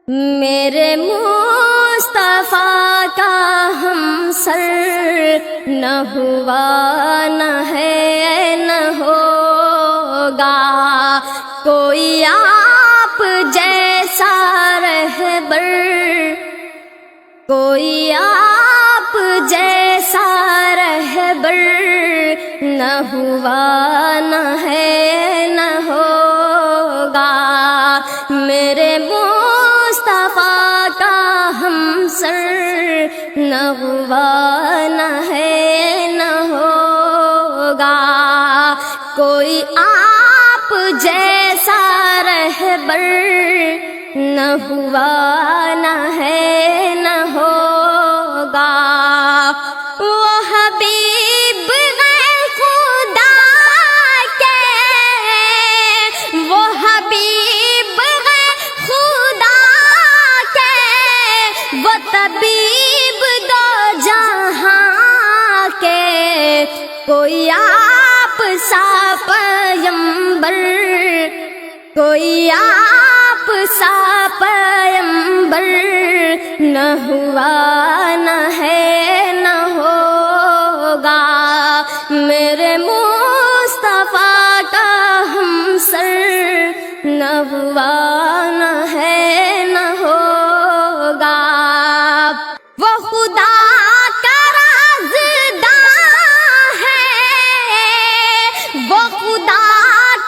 میرے مصطفیٰ کا ہم سر نہ ہوا نہ ہے نہ ہوگا کوئی آپ جیسا رہبر، کوئی آپ جیسا رہبر نہ ہوا نہ ہے نہ ہوگا میرے مصطفیٰ کا ہم سر نہ ہوا نہ ہے نہ ہوگا کوئی آپ جیسا رہبر نہ ہوا نہ ہے نہ ہوگا وہ حبیب غیر خدا کے، وہ حبیب غیر خدا کے، وہ طبیب دو جہاں کے، کوئی آپ سا پیغمبر، کوئی آپ سا پیغمبر نہ ہوا نہ ہے نہ ہوگا میرے مصطفیٰ کا ہم سر نہ ہوا نہ ہے نہ ہوگا وہ خدا کا رازداں ہے، وہ خدا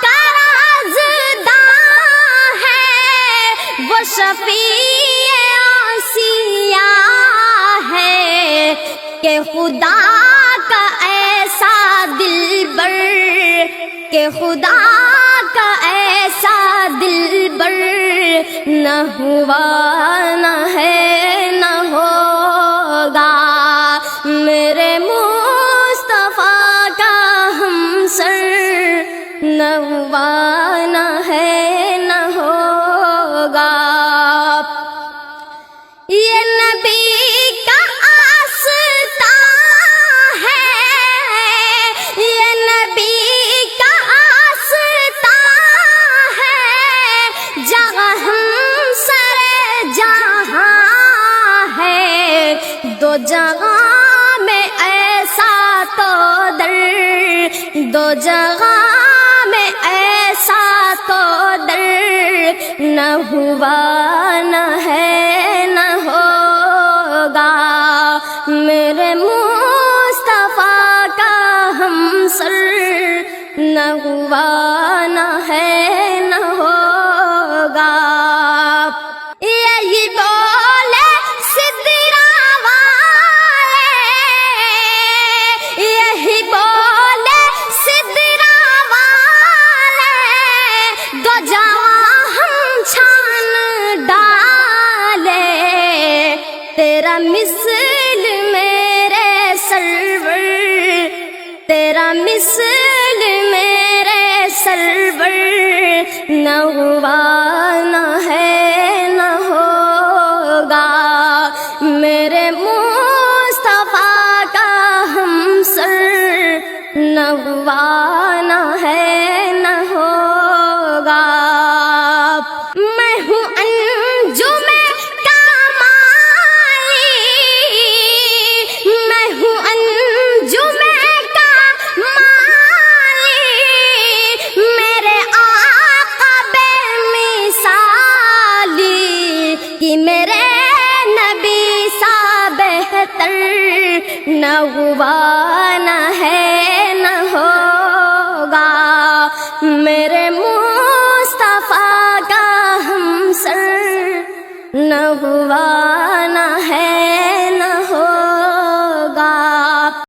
کا رازداں ہے، وہ شفیع آسیہ ہے کہ خدا کا ایسا دلبر، کہ خدا کا ایسا دلبر نہ ہوا نہ ہے نہ ہوگا میرے مصطفیٰ کا ہم سر نہ ہوا نہ ہے نہ ہوگا یہ نبی کا آستان ہے، یہ نبی کا آستان ہے، جگہ ہم سر جہاں ہے، دو جگہ میں ایسا تو در، دو جگہ میں ایسا تو در نہ ہوا نہ ہے نہ ہوگا میرے مصطفیٰ کا ہم سر نہ ہوا نہ ہے نہ ہوگا یہی بولے سدرا والے، یہی بولے سدرا والے، دو جہاں ہم چھان ڈالے تیرا مثل میرے سرور، تیرا مثل میرے سرور نہ ہوا نہ ہے نہ ہوگا میرے مصطفیٰ کا ہم سر نہ ہوا نہ ہے نہ ہوگا میں ہوں انجم کامائی، میں ہوں انجم کامائی، میرے آقا بے مثالی کہ میرے نبی سا بہتر نہ ہوا نہ ہے نہ ہوگا میرے مصطفیٰ کا ہم سر نہ ہوا